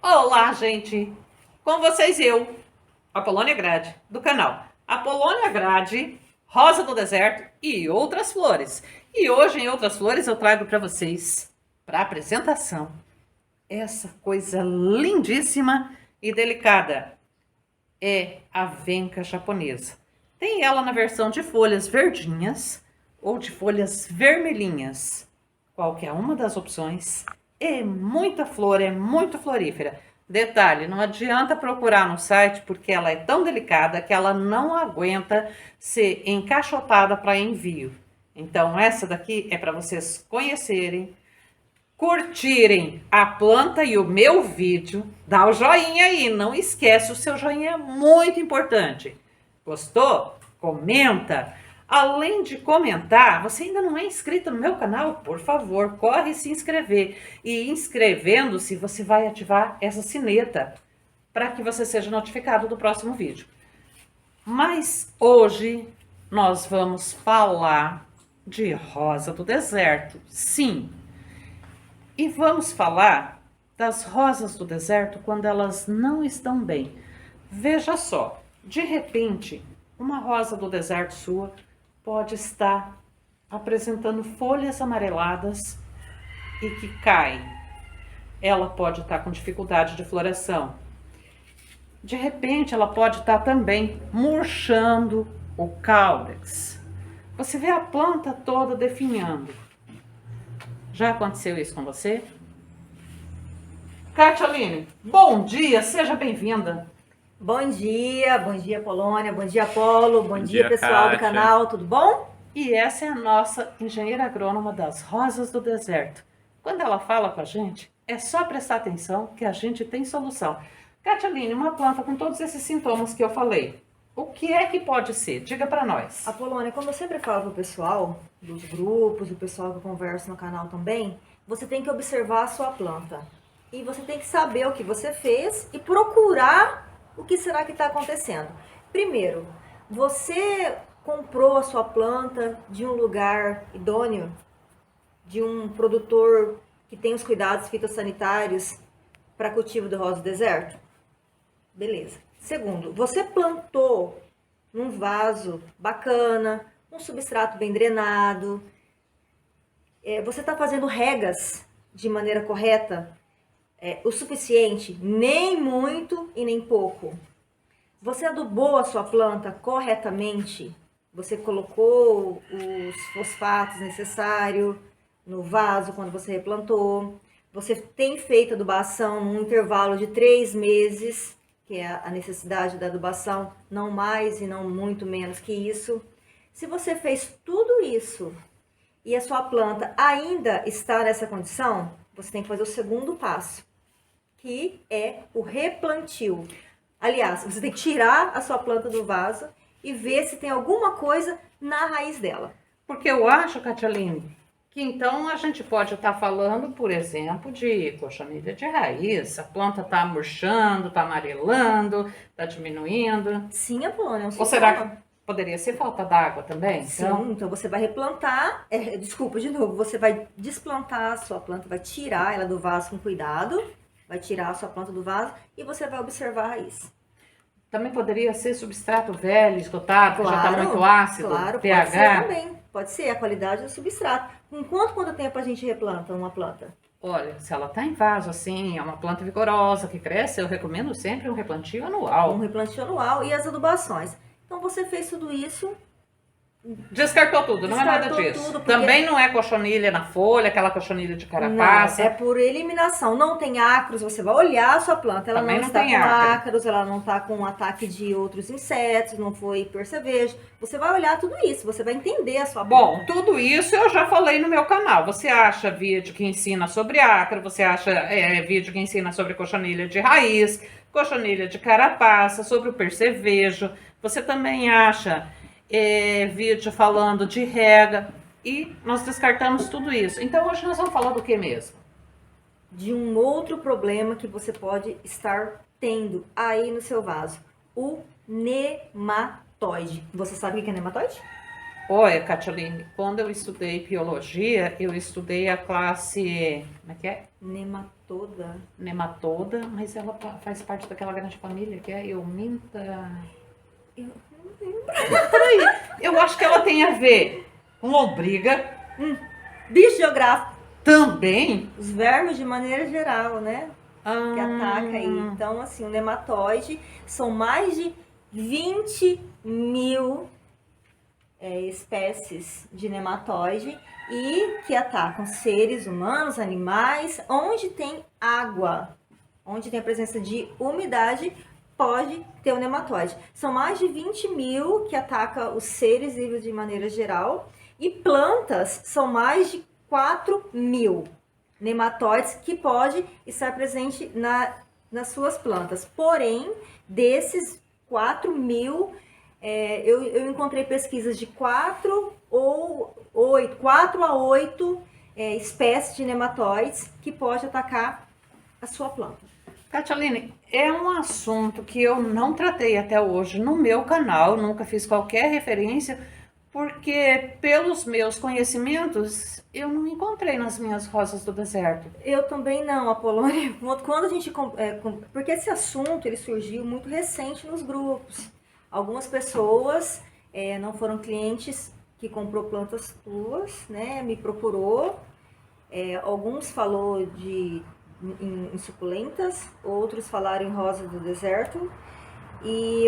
Olá, gente! Com vocês eu, Apolônia Grade, do canal Apolônia Grade, Rosa do Deserto e Outras Flores. E hoje, em Outras Flores, eu trago para vocês, para apresentação, essa coisa lindíssima e delicada. É a venca japonesa. Tem ela na versão de folhas verdinhas ou de folhas vermelhinhas. Qualquer uma das opções. É muita flor, é muito florífera. Detalhe, não adianta procurar no site porque ela é tão delicada que ela não aguenta ser encaixotada para envio. Então essa daqui é para vocês conhecerem, curtirem a planta e o meu vídeo. Dá o joinha aí, não esquece, o seu joinha é muito importante. Gostou? Comenta. Além de comentar, você ainda não é inscrito no meu canal? Por favor, corre se inscrever. E inscrevendo-se, você vai ativar essa sineta para que você seja notificado do próximo vídeo. Mas hoje nós vamos falar de rosa do deserto. Sim. E vamos falar das rosas do deserto quando elas não estão bem. Veja só, de repente, uma rosa do deserto sua pode estar apresentando folhas amareladas e que caem. Ela pode estar com dificuldade de floração. De repente, ela pode estar também murchando o caudex. Você vê a planta toda definhando. Já aconteceu isso com você? Kátia Aline, bom dia, seja bem-vinda. Bom dia Polônia, bom dia Apolo, bom dia pessoal Kátia. do canal, tudo bom? E essa é a nossa engenheira agrônoma das rosas do deserto. Quando ela fala com a gente, é só prestar atenção que a gente tem solução. Kátia Aline, uma planta com todos esses sintomas que eu falei, o que é que pode ser? Diga para nós. Apolônia, como eu sempre falo pro pessoal dos grupos, o pessoal que eu converso no canal também, você tem que observar a sua planta. E você tem que saber o que você fez e procurar o que será que está acontecendo. Primeiro, você comprou a sua planta de um lugar idôneo, de um produtor que tem os cuidados fitossanitários para cultivo do rosa do deserto? Beleza. Segundo, você plantou num vaso bacana, um substrato bem drenado, você está fazendo regas de maneira correta, o suficiente, nem muito e nem pouco. Você adubou a sua planta corretamente, você colocou os fosfatos necessários no vaso quando você replantou, você tem feito adubação num intervalo de 3 meses, que é a necessidade da adubação, não mais e não muito menos que isso. Se você fez tudo isso e a sua planta ainda está nessa condição, você tem que fazer o segundo passo, que é o replantio. Aliás, você tem que tirar a sua planta do vaso e ver se tem alguma coisa na raiz dela. Porque eu acho, Kátia Aline, que então a gente pode estar falando, por exemplo, de cochonilha de raiz. A planta está murchando, está amarelando, está diminuindo. Sim, Apolônia. Ou será que poderia ser falta d'água também? Sim, então você vai replantar, desculpa, de novo, você vai desplantar a sua planta, vai tirar ela do vaso com cuidado, vai tirar a sua planta do vaso e você vai observar a raiz. Também poderia ser substrato velho, esgotado, que já está muito ácido, claro, pH. pode ser também. Pode ser a qualidade do substrato. Com quanto tempo a gente replanta uma planta? Olha, se ela está em vaso assim, é uma planta vigorosa que cresce, eu recomendo sempre um replantio anual. Um replantio anual e as adubações. Então você fez tudo isso. Descartou tudo, não é nada disso. Tudo, também não é cochonilha na folha, aquela cochonilha de carapaça. Não, é por eliminação. Não tem ácaros, você vai olhar a sua planta. Ela Também não não está tem com ácaro. ácaros, ela não está com ataque de outros insetos, não foi percevejo. Você vai olhar tudo isso, você vai entender a sua planta. Bom, tudo isso eu já falei no meu canal. Você acha vídeo que ensina sobre ácaro, você acha vídeo que ensina sobre cochonilha de raiz, cochonilha de carapaça, sobre o percevejo. Você também acha vídeo falando de rega e nós descartamos tudo isso. Então hoje nós vamos falar do que mesmo? De um outro problema que você pode estar tendo aí no seu vaso, o nematóide. nematóide. Você sabe o que é nematóide? Olha, Catialine, quando eu estudei biologia, eu estudei a classe, como é que é? Nematoda. Nematoda, mas ela faz parte daquela grande família que é Euminta. Eu Eu acho que ela tem a ver com lombriga Bicho geográfico. também. Os vermes de maneira geral, né? Que Ah, ataca aí. Então, assim, o nematóide são mais de 20 mil espécies de nematóide e que atacam seres humanos, animais, onde tem água, onde tem a presença de umidade, pode ter o nematóide. São mais de 20 mil que atacam os seres vivos de maneira geral e plantas são mais de 4 mil nematóides que pode estar presente nas suas plantas. Porém, desses 4 mil, eu encontrei pesquisas de 4 a 8 espécies de nematóides que pode atacar a sua planta. Catialine, é um assunto que eu não tratei até hoje no meu canal, nunca fiz qualquer referência, porque pelos meus conhecimentos eu não encontrei nas minhas rosas do deserto. Eu também não, Apolônia. Quando a gente. Porque esse assunto ele surgiu muito recente nos grupos. Algumas pessoas não foram clientes que comprou plantas tuas, né? Me procurou. Alguns falou em suculentas, outros falaram em rosa do deserto. E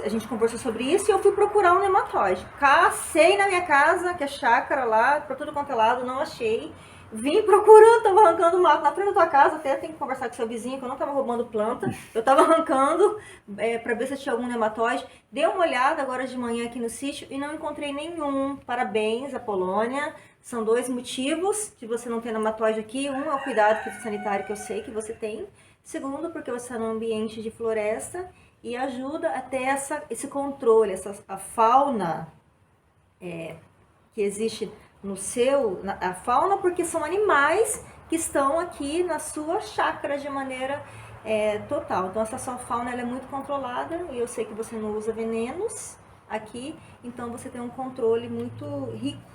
a gente conversou sobre isso e eu fui procurar um nematóide. Cacei na minha casa, que é chácara lá, pra tudo quanto é lado, não achei. Vim procurando, tava arrancando mato na frente da tua casa, até tem que conversar com seu vizinho, que eu não tava roubando planta. Eu tava arrancando pra ver se tinha algum nematóide. Dei uma olhada agora de manhã aqui no sítio e não encontrei nenhum. Parabéns, Apolônia. São 2 motivos de você não ter nematóide aqui. Um é o cuidado sanitário que eu sei que você tem. Segundo, porque você está num ambiente de floresta e ajuda a ter esse controle, a fauna que existe a fauna, porque são animais que estão aqui na sua chácara de maneira total. Então essa sua fauna ela é muito controlada e eu sei que você não usa venenos aqui, então você tem um controle muito rico.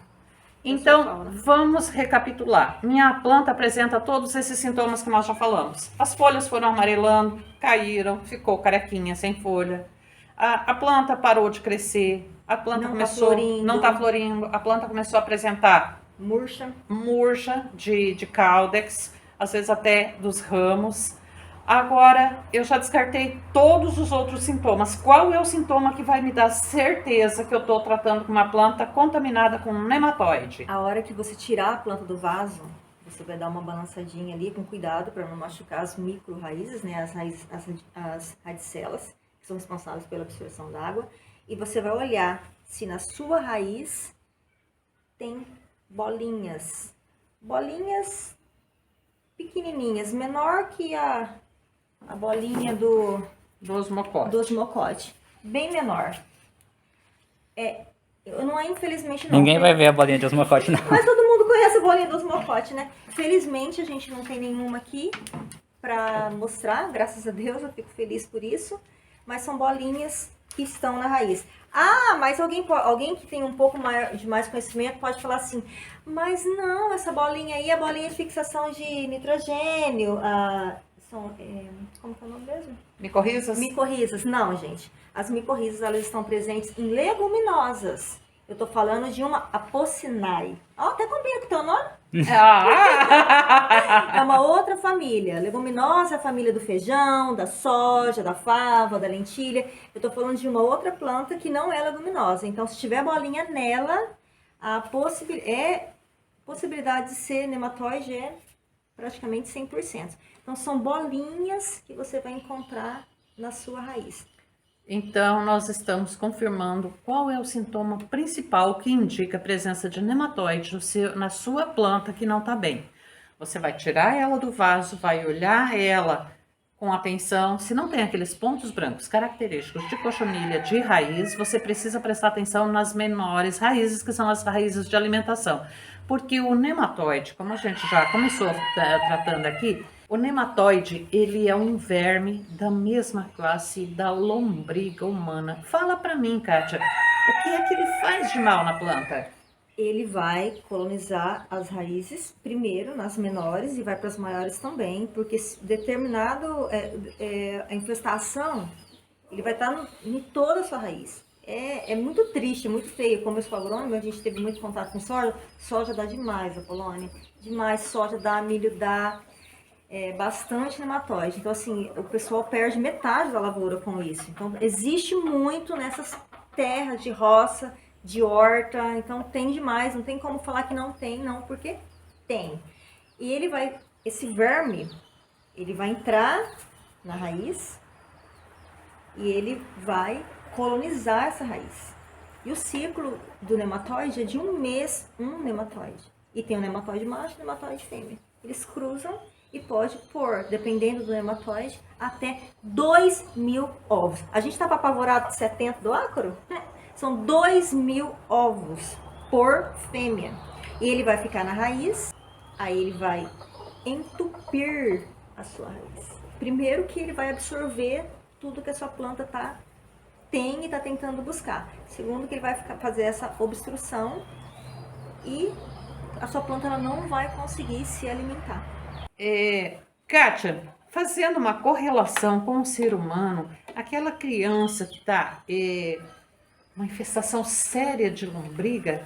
Então, vamos recapitular. Minha planta apresenta todos esses sintomas que nós já falamos. As folhas foram amarelando, caíram, ficou carequinha, sem folha. A planta parou de crescer, a planta não está florindo, a planta começou a apresentar murcha de caudex, às vezes até dos ramos. Agora, eu já descartei todos os outros sintomas. Qual é o sintoma que vai me dar certeza que eu estou tratando com uma planta contaminada com um nematóide? A hora que você tirar a planta do vaso, você vai dar uma balançadinha ali com cuidado para não machucar as micro-raízes, né? As radicelas, que são responsáveis pela absorção da água. E você vai olhar se na sua raiz tem bolinhas. Bolinhas pequenininhas, menor que a bolinha do osmocote. Bem menor. Não é infelizmente não. Ninguém vai ver a bolinha de osmocote, não. Mas todo mundo conhece a bolinha do osmocote, né? Felizmente a gente não tem nenhuma aqui pra mostrar, graças a Deus, eu fico feliz por isso. Mas são bolinhas que estão na raiz. Ah, mas alguém que tem um pouco de mais conhecimento pode falar assim, mas não, essa bolinha aí é bolinha de fixação de nitrogênio, como que é o nome mesmo? Micorrizas? Micorrizas. Não, gente. As micorrizas, elas estão presentes em leguminosas. Eu tô falando de uma Apocynae. Ó, até combina com o teu nome. É uma outra família. Leguminosa é a família do feijão, da soja, da fava, da lentilha. Eu tô falando de uma outra planta que não é leguminosa. Então, se tiver bolinha nela, a possibilidade de ser nematóide é praticamente 100%. Então, são bolinhas que você vai encontrar na sua raiz. Então, nós estamos confirmando qual é o sintoma principal que indica a presença de nematóide na sua planta que não está bem. Você vai tirar ela do vaso, vai olhar ela com atenção. Se não tem aqueles pontos brancos característicos de cochonilha de raiz, você precisa prestar atenção nas menores raízes, que são as raízes de alimentação. Porque o nematóide, como a gente já começou tratando aqui, O nematóide, ele é um verme da mesma classe da lombriga humana. Fala pra mim, Kátia, o que é que ele faz de mal na planta? Ele vai colonizar as raízes primeiro nas menores e vai para as maiores também, porque determinado a infestação, ele vai estar em toda a sua raiz. É muito triste, muito feio. Como eu sou agrônoma, a gente teve muito contato com soja. Soja dá demais, Apolônia. Demais, soja dá, milho dá, bastante nematóide. Então, assim, o pessoal perde metade da lavoura com isso. Então, existe muito nessas terras de roça, de horta. Então, tem demais. Não tem como falar que não tem, não, porque tem. E ele vai, esse verme, ele vai entrar na raiz e ele vai colonizar essa raiz. E o ciclo do nematóide é de um mês, um nematóide. E tem o nematóide macho e o nematóide fêmea. Eles cruzam e pode pôr, dependendo do nematóide, até 2.000 ovos. A gente estava apavorado de 70 do ácaro? São 2.000 ovos por fêmea. E ele vai ficar na raiz, aí ele vai entupir a sua raiz. Primeiro que ele vai absorver tudo que a sua planta tem e está tentando buscar. Segundo que ele vai fazer essa obstrução e a sua planta ela não vai conseguir se alimentar. Kátia, fazendo uma correlação com o ser humano, aquela criança que está uma infestação séria de lombriga,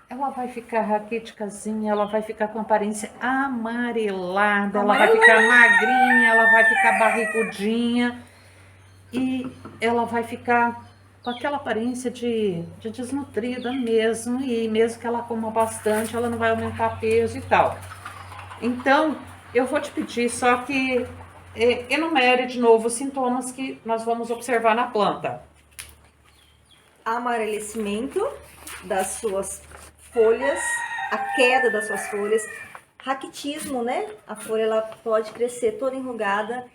ela vai ficar raquíticazinha, ela vai ficar com aparência amarelada, ela vai ficar magrinha, ela vai ficar barrigudinha e ela vai ficar com aquela aparência de desnutrida mesmo, e mesmo que ela coma bastante, ela não vai aumentar peso e tal. Então, eu vou te pedir só que enumere de novo os sintomas que nós vamos observar na planta. Amarelecimento das suas folhas, a queda das suas folhas, raquitismo, né? A folha ela pode crescer toda enrugada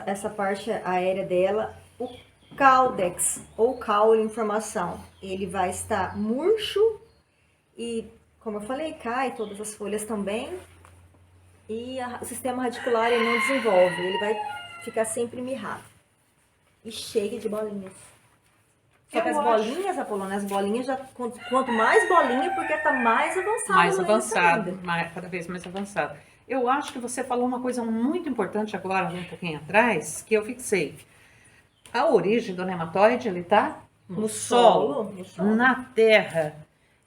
nessa parte aérea dela. O caudex ou caule em formação, ele vai estar murcho e, como eu falei, cai todas as folhas também. E o sistema radicular ele não desenvolve, ele vai ficar sempre mirrado e cheio de bolinhas. Só que as bolinhas, Apolônia, as bolinhas já, quanto mais bolinha, porque tá mais avançado. Mais avançado, cada vez mais avançado. Eu acho que você falou uma coisa muito importante agora, um pouquinho atrás, que eu fixei. A origem do nematóide, ele tá no solo, na terra.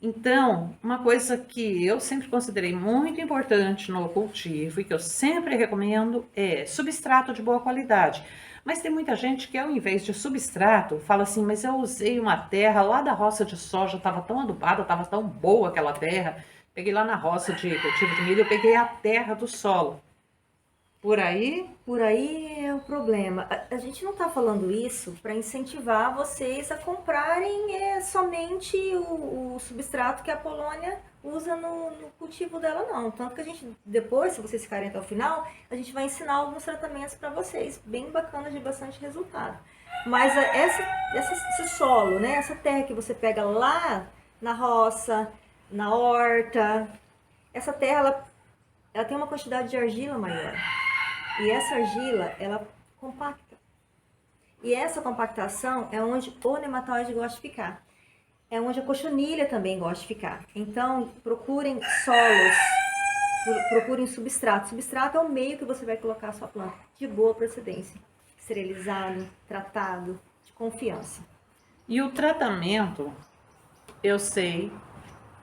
Então, uma coisa que eu sempre considerei muito importante no cultivo e que eu sempre recomendo é substrato de boa qualidade. Mas tem muita gente que ao invés de substrato, fala assim, mas eu usei uma terra lá da roça de soja, estava tão adubada, estava tão boa aquela terra. Peguei lá na roça de cultivo de milho, eu peguei a terra do solo. Por aí? Por aí é o problema. A gente não está falando isso para incentivar vocês a comprarem somente o substrato que a Polônia usa no cultivo dela, não. Tanto que a gente, depois, se vocês ficarem até o final, a gente vai ensinar alguns tratamentos para vocês, bem bacanas, de bastante resultado. Mas esse solo, né, essa terra que você pega lá na roça, na horta, essa terra, ela tem uma quantidade de argila maior. E essa argila, ela compacta. E essa compactação é onde o nematóide gosta de ficar. É onde a cochonilha também gosta de ficar. Então, procurem solos, procurem substrato. Substrato é o meio que você vai colocar a sua planta de boa procedência. Esterilizado, tratado, de confiança. E o tratamento, eu sei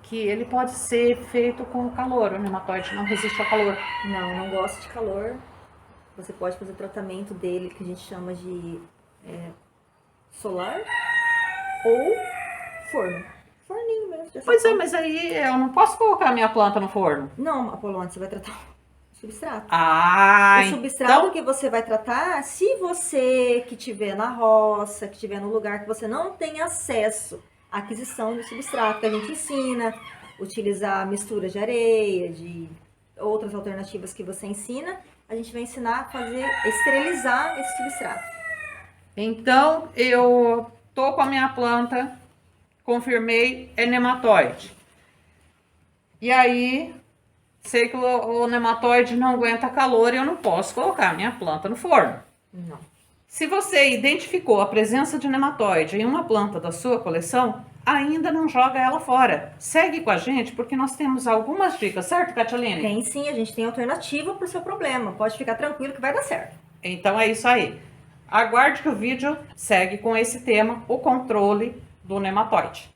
que ele pode ser feito com calor. O nematóide não resiste ao calor. Não gosta de calor. Você pode fazer o tratamento dele, que a gente chama de solar ou forno. Forninho mesmo. Pois é, mas aí eu não posso colocar a minha planta no forno. Não, Apolônia, você vai tratar o substrato. Ah, o substrato que você vai tratar, se você que estiver na roça, que estiver no lugar que você não tem acesso à aquisição de substrato, que a gente ensina, utilizar mistura de areia, de outras alternativas que você ensina, a gente vai ensinar a esterilizar esse substrato. Então, eu tô com a minha planta, confirmei, é nematóide. E aí, sei que o nematóide não aguenta calor e eu não posso colocar minha planta no forno. Não. Se você identificou a presença de nematóide em uma planta da sua coleção, ainda não joga ela fora. Segue com a gente porque nós temos algumas dicas, certo, Catialine? Tem sim, a gente tem alternativa para o seu problema. Pode ficar tranquilo que vai dar certo. Então é isso aí. Aguarde que o vídeo segue com esse tema, o controle do nematóide.